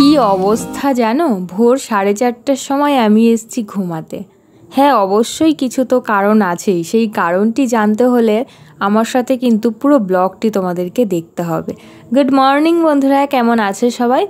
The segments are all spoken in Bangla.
কি অবস্থা জানো, ভোর 4:30টার সময় আমি এসেছি ঘুমাতে। হ্যাঁ, অবশ্যই কিছু তো কারণ আছেই। সেই কারণটি জানতে হলে আমার সাথে কিন্তু পুরো ব্লগটি তোমাদেরকে দেখতে হবে। গুড মর্নিং বন্ধুরা, কেমন আছে সবাই?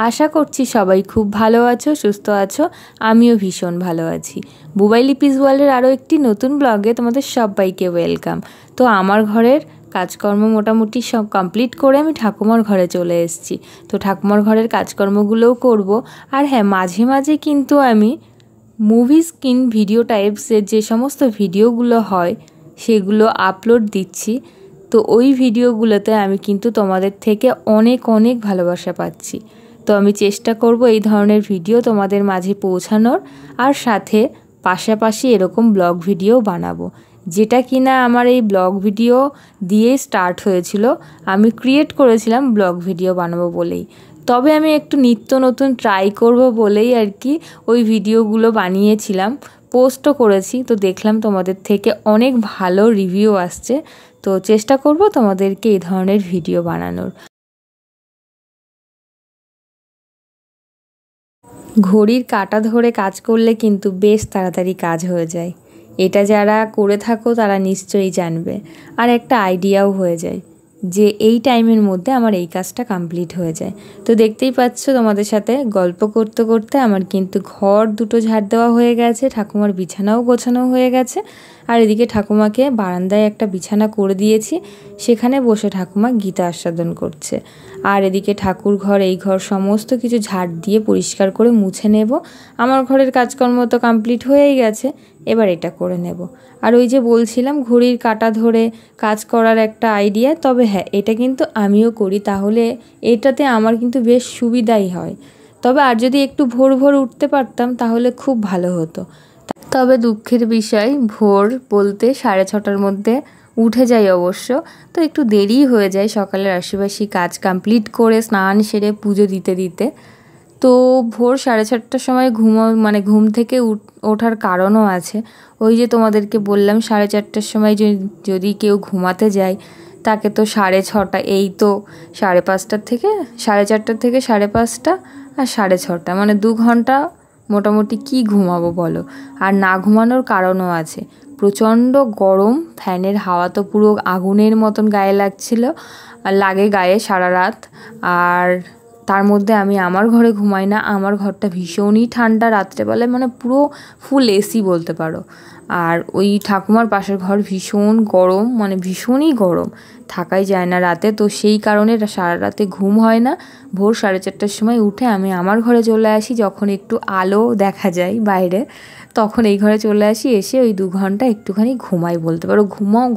আশা করছি সবাই খুব ভালো আছো, সুস্থ আছো। আমিও ভীষণ ভালো আছি। বুবাই লিপিস ওয়ার্ল্ডের আরও একটি নতুন ব্লগে তোমাদের সবাইকে ওয়েলকাম। তো আমার ঘরের কাজকর্ম মোটামুটি সব কমপ্লিট করে আমি ঠাকুমার ঘরে চলে এসেছি। তো ঠাকুমার ঘরের কাজকর্মগুলোও করব। আর হ্যাঁ, মাঝে মাঝে কিন্তু আমি মুভিজ ভিডিও টাইপসের যে সমস্ত ভিডিওগুলো হয় সেগুলো আপলোড দিচ্ছি। তো ওই ভিডিওগুলোতে আমি কিন্তু তোমাদের থেকে অনেক অনেক ভালোবাসা পাচ্ছি। তো আমি চেষ্টা করব এই ধরনের ভিডিও তোমাদের মাঝে পৌঁছানোর, আর সাথে পাশাপাশি এরকম ব্লগ ভিডিও বানাবো, যেটা কিনা আমার এই ব্লগ ভিডিও দিয়ে স্টার্ট হয়েছিল। আমি ক্রিয়েট করেছিলাম ব্লগ ভিডিও বানাবো বলেই, তবে আমি একটু নিত্য নতুন ট্রাই করব বলেই আর কি ওই ভিডিওগুলো বানিয়েছিলাম, পোস্টও করেছি। তো দেখলাম তোমাদের থেকে অনেক ভালো রিভিউ আসছে, তো চেষ্টা করব তোমাদেরকে এই ধরনের ভিডিও বানানোর। ঘড়ির কাঁটা ধরে কাজ করলে কিন্তু বেশ তাড়াতাড়ি কাজ হয়ে যায়। এটা যারা করে থাকো তারা নিশ্চয়ই জানবে। আর একটা আইডিয়াও হয়ে যায় যে এই টাইমের মধ্যে আমার এই কাজটা কমপ্লিট হয়ে যায়। তো দেখতেই পাচ্ছ, তোমাদের সাথে গল্প করতে করতে আমার কিন্তু ঘর দুটো ঝাড় দেওয়া হয়ে গেছে, ঠাকুমার বিছানাও গোছানো হয়ে গেছে। আর এদিকে ঠাকুমাকে বারান্দায় একটা বিছানা করে দিয়েছি, সেখানে বসে ঠাকুমা গীতা আস্বাদন করছে। আর এদিকে ঠাকুর ঘর, এই ঘর সমস্ত কিছু ঝাড় দিয়ে পরিষ্কার করে মুছে নেব। আমার ঘরের কাজকর্ম তো কমপ্লিট হয়েই গেছে, এবার এটা করে নেব। আর ওই যে বলছিলাম ঘড়ির কাঁটা ধরে কাজ করার একটা আইডিয়া, তবে হ্যাঁ, এটা কিন্তু আমিও করি, তাহলে এটাতে আমার কিন্তু বেশ সুবিধাই হয়। তবে আর যদি একটু ভোর ভোর উঠতে পারতাম তাহলে খুব ভালো হতো। তবে দুঃখের বিষয়, ভোর বলতে 6:30টার মধ্যে উঠে যাই অবশ্য, তো একটু দেরি হয়ে যায় সকালের আশিপাশি কাজ কমপ্লিট করে স্নান সেরে পুজো দিতে দিতে। তো ভোর 6:30টার সময় ঘুম থেকে ওঠার কারণও আছে। ওই যে তোমাদেরকে বললাম 4:30টার সময় যদি কেউ ঘুমাতে যায় তাকে তো 6:30, এই তো 5:30 থেকে 4:30 থেকে 5:30 আর 6:30, মানে 2 ঘন্টা মোটামুটি কি ঘুমাবো বলো। আর না ঘুমানোর কারণও আছে, প্রচণ্ড গরম, ফ্যানের হাওয়া তো পুরো আগুনের মতন গায়ে লাগে গায়ে সারা রাত। আর তার মধ্যে আমি আমার ঘরে ঘুমাই না, আমার ঘরটা ভীষণই ঠান্ডা রাত্রেবেলায়, মানে পুরো ফুল এসি বলতে পারো। আর ওই ঠাকুমার পাশের ঘর ভীষণ গরম, মানে ভীষণই গরম, থাকাই যায় না রাতে। তো সেই কারণে সারা রাতে ঘুম হয় না। ভোর 4:30টার সময় উঠে আমি আমার ঘরে চলে আসি, যখন একটু আলো দেখা যায় বাইরে তখন এই ঘরে চলে আসি, এসে ওই 2 ঘন্টা একটুখানি ঘুমাই বলতে পারো।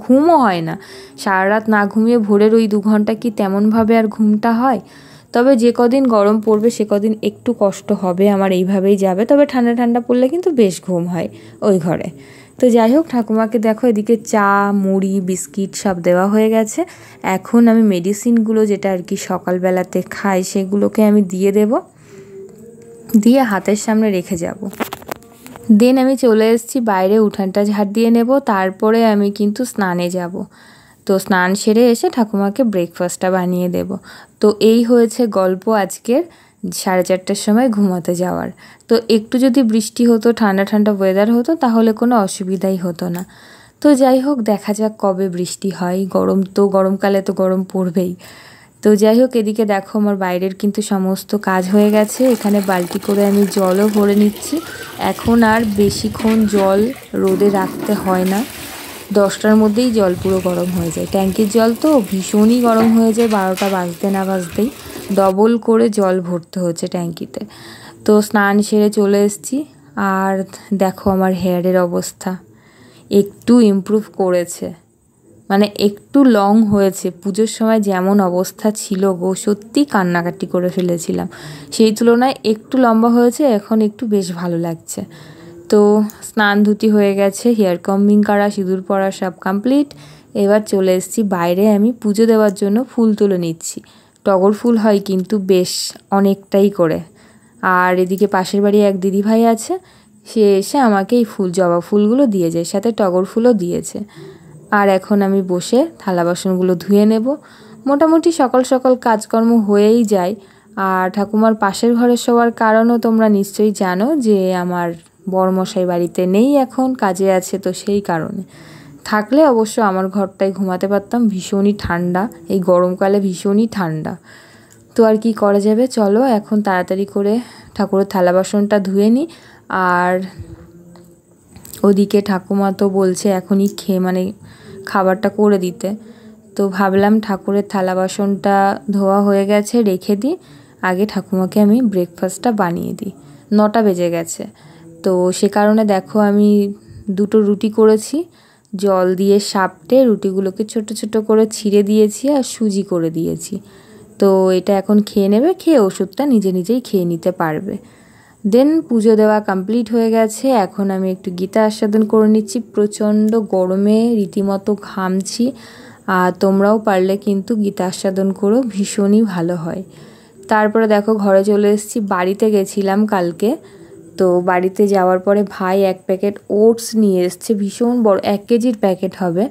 ঘুমও হয় না, সারা রাত না ঘুমিয়ে ভোরের ওই 2 ঘন্টা কি তেমনভাবে আর ঘুমটা হয়? তবে যে কদিন গরম পড়বে সে কদিন একটু কষ্ট হবে আমার, এইভাবেই যাবে। তবে ঠান্ডা ঠান্ডা পড়লে কিন্তু বেশ ঘুম হয় ওই ঘরে। তো যাই হোক, ঠাকুমাকে দেখো এদিকে চা, মুড়ি, বিস্কিট সব দেওয়া হয়ে গেছে। এখন আমি মেডিসিনগুলো যেটা আর কি সকালবেলাতে খাই সেগুলোকে আমি দিয়ে দেব, দিয়ে হাতের সামনে রেখে যাব। দেন আমি চলে এসেছি বাইরে, উঠানটা ঝাড় দিয়ে নেব, তারপরে আমি কিন্তু স্নানে যাব। তো স্নান সেরে এসে ঠাকুমাকে ব্রেকফাস্টটা বানিয়ে দেব। তো এই হয়েছে গল্প আজকের 4:30টার সময় ঘুমাতে যাওয়ার। তো একটু যদি বৃষ্টি হতো, ঠান্ডা ঠান্ডা ওয়েদার হতো, তাহলে কোনো অসুবিধাই হতো না। তো যাই হোক, দেখা যাক কবে বৃষ্টি হয়। গরমকালে তো গরম পড়বেই। তো যাই হোক, এদিকে দেখো আমার বাইরের কিন্তু সমস্ত কাজ হয়ে গেছে। এখানে বালতি করে আমি জলও ভরে নিচ্ছি। এখন আর বেশিক্ষণ জল রোদে রাখতে হয় না, 10টার মধ্যেই জল পুরো গরম হয়ে যায়। ট্যাঙ্কির জল তো ভীষণই গরম হয়ে যায়, 12টা বাজতে না বাজতেই ডবল করে জল ভরতে হচ্ছে ট্যাঙ্কিতে। তো স্নান সেরে চলে এসেছি। আর দেখো আমার হেয়ারের অবস্থা একটু ইমপ্রুভ করেছে, মানে একটু লং হয়েছে। পুজোর সময় যেমন অবস্থা ছিল গো, সত্যি কান্নাকাটি করে ফেলেছিলাম, সেই তুলনায় একটু লম্বা হয়েছে, এখন একটু বেশ ভালো লাগছে। তো স্নান ধুতি হয়ে গেছে, হেয়ার কম্বিং করা, সিঁদুর পরা সব কমপ্লিট। এবার চলে এসেছি বাইরে, আমি পুজো দেওয়ার জন্য ফুল তুলে নিচ্ছি। টগর ফুল হয় কিন্তু বেশ অনেকটাই করে। আর এদিকে পাশের বাড়ি এক দিদিভাই আছে, সে এসে আমাকে এই জবা ফুলগুলো দিয়ে যায়, সাথে টগর ফুলও দিয়েছে। আর এখন আমি বসে থালা বাসনগুলো ধুয়ে নেব। মোটামুটি সকাল সকাল কাজকর্ম হয়েই যায়। আর ঠাকুমার পাশের ঘরে শোয়ার কারণও তোমরা নিশ্চয়ই জানো, যে আমার বড়মশাই বাড়িতে নেই, এখন কাজে আছে, তো সেই কারণে। থাকলে অবশ্য আমার ঘরটায় ঘুমাতে পারতাম। ভীষণই ঠান্ডা, এই গরমকালে ভীষণই ঠান্ডা। তো আর কি করা যাবে, চলো এখন তাড়াতাড়ি করে ঠাকুরের থালা বাসনটা ধুয়ে নিই। আর ওদিকে ঠাকুমা তো বলছে এখনই খাবারটা করে দিতে। তো ভাবলাম ঠাকুরের থালা বাসনটা ধোয়া হয়ে গেছে, রেখে দিই, আগে ঠাকুমাকে আমি ব্রেকফাস্টটা বানিয়ে দিই। 9টা বেজে গেছে। তো সে কারণে দেখো আমি 2টো রুটি করেছি, জল দিয়ে সাপটে রুটিগুলোকে ছোট ছোট করে ছিঁড়ে দিয়েছি আর সুজি করে দিয়েছি। তো এটা এখন খেয়ে নেবে, খেয়ে ওষুধটা নিজে নিজেই খেয়ে নিতে পারবে। দেন পুজো দেওয়া কমপ্লিট হয়ে গেছে। এখন আমি একটু গীতা আস্বাদন করে নিচ্ছি। প্রচণ্ড গরমে রীতিমতো ঘামছি, আর তোমরাও পারলে কিন্তু গীতা আস্বাদন করো, ভীষণই ভালো হয়। তারপরে দেখো ঘরে চলে এসেছি। বাড়িতে গেছিলাম কালকে, তো বাড়িতে যাওয়ার পরে ভাই 1 প্যাকেট ওটস নিয়ে এসছে, ভীষণ বড় 1 কেজির প্যাকেট হবে।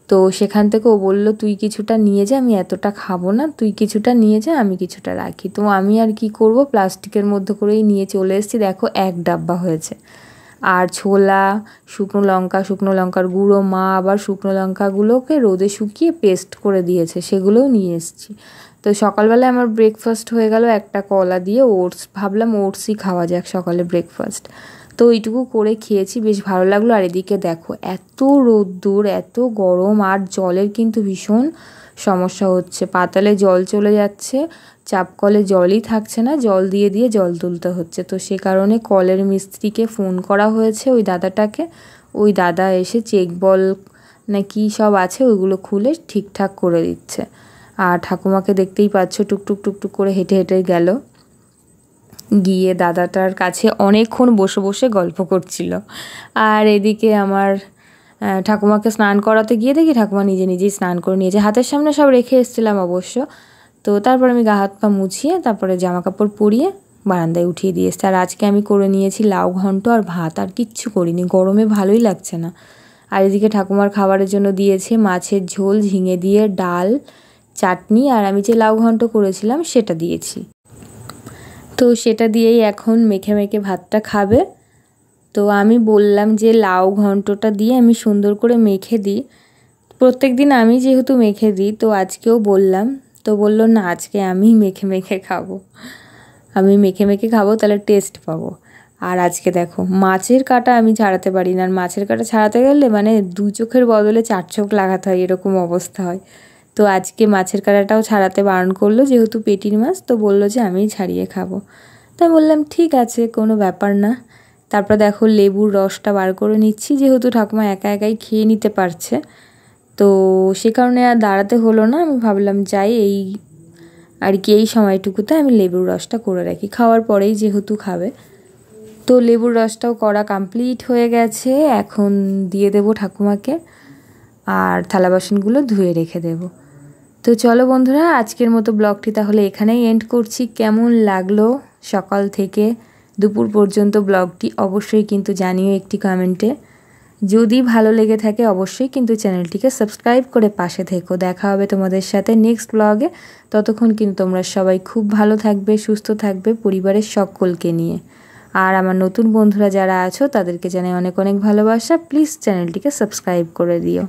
তো সেখান থেকে ও বললো তুই কিছুটা নিয়ে যা, আমি এতটা খাবো না, তুই কিছুটা নিয়ে যা, আমি কিছুটা রাখি। তো আমি আর কি করব, প্লাস্টিকের মধ্যে করেই নিয়ে চলে এসেছি। দেখো 1 ডাব্বা হয়েছে। আর ছোলা, শুকনো লঙ্কার গুঁড়ো, মা আবার শুকনো লঙ্কাগুলোকে রোদে শুকিয়ে পেস্ট করে দিয়েছে, সেগুলোও নিয়ে এসেছি। তো সকালবেলায় আমার ব্রেকফাস্ট হয়ে গেল একটা কলা দিয়ে ওটস। ভাবলাম ওটসই খাওয়া যাক সকালে ব্রেকফাস্ট। তো এইটুকু করে খেয়েছি, বেশ ভালো লাগলো। আর এদিকে দেখো এত রোদ্দুর, এত গরম, আর জলের কিন্তু ভীষণ সমস্যা হচ্ছে। পাতালে জল চলে যাচ্ছে, চাপ কলে জলই থাকছে না, জল দিয়ে দিয়ে জল তুলতে হচ্ছে। তো সে কারণে কলের মিস্ত্রিকে ফোন করা হয়েছে, ওই দাদাটাকে। ওই দাদা এসে চেক বল না কি সব আছে ওইগুলো খুলে ঠিকঠাক করে দিচ্ছে। আর ঠাকুমাকে দেখতেই পাচ্ছ টুকটুক টুকটুক করে হেঁটে হেঁটে গেল, গিয়ে দাদাটার কাছে অনেকক্ষণ বসে বসে গল্প করছিল। আর এদিকে আমার ঠাকুমাকে স্নান করাতে গিয়ে দেখি ঠাকুমা নিজে নিজেই স্নান করে নিয়েছে। হাতের সামনে সব রেখে এসেছিলাম অবশ্য। তো তারপর আমি গা হাত পা মুছিয়ে তারপরে জামা কাপড় পরিয়ে বারান্দায় উঠিয়ে দিয়ে এসেছি। আর আজকে আমি করে নিয়েছি লাউ ঘন্ট আর ভাত, আর কিচ্ছু করিনি, গরমে ভালোই লাগছে না। আর এদিকে ঠাকুমার খাবারের জন্য দিয়েছে মাছের ঝোল, ঝিঙে দিয়ে ডাল, চাটনি, আর আমি যে লাউ ঘন্ট করেছিলাম সেটা দিয়েছি। তো সেটা দিয়েই এখন মেখে মেখে ভাতটা খাবে। তো আমি বললাম যে লাউ ঘন্টটা দিয়ে আমি সুন্দর করে মেখে দিই, প্রত্যেক দিন আমি যেহেতু মেখে দিই, তো আজকেও বললাম। তো বললো না, আজকে আমি মেখে মেখে খাবো, আমি মেখে মেখে খাবো, তাহলে টেস্ট পাবো। আর আজকে দেখো মাছের কাঁটা আমি ছাড়াতে পারি না, আর মাছের কাঁটা ছাড়াতে গেলে 2 চোখের বদলে 4 চোখ লাগাতে হয়, এরকম অবস্থা হয়। তো আজকে মাছের কাঁটাটাও ছাড়াতে বারণ করলো, যেহেতু পেটির মাছ, তো বললো যে আমিই ছাড়িয়ে খাবো। তাই বললাম ঠিক আছে, কোনো ব্যাপার না। তারপর দেখো লেবুর রসটা বার করে নিচ্ছি, যেহেতু ঠাকুমা একা একাই খেয়ে নিতে পারছে, তো সে কারণে আর দাঁড়াতে হলো না। আমি ভাবলাম যাই এই সময়টুকুতে আমি লেবুর রসটা করে রাখি, খাওয়ার পরেই যেহেতু খাবে। তো লেবুর রসটাও করা কমপ্লিট হয়ে গেছে, এখন দিয়ে দেবো ঠাকুমাকে, আর থালা বাসনগুলো ধুয়ে রেখে দেব। তো চলো বন্ধুরা, আজকের মতো ব্লগটি তাহলে এখানেই এন্ড করছি। কেমন লাগলো সকাল থেকে দুপুর পর্যন্ত ব্লগটি অবশ্যই কিন্তু জানিও একটি কমেন্টে। যদি ভালো লেগে থাকে অবশ্যই কিন্তু চ্যানেলটিকে সাবস্ক্রাইব করে পাশে থেকো। দেখা হবে তোমাদের সাথে নেক্সট ব্লগে। ততক্ষণ কিন্তু তোমরা সবাই খুব ভালো থাকবে, সুস্থ থাকবে, পরিবারের সকলকে নিয়ে। আর আমার নতুন বন্ধুরা যারা আছো তাদেরকে জানাই অনেক অনেক ভালোবাসা। প্লিজ চ্যানেলটিকে সাবস্ক্রাইব করে দিও।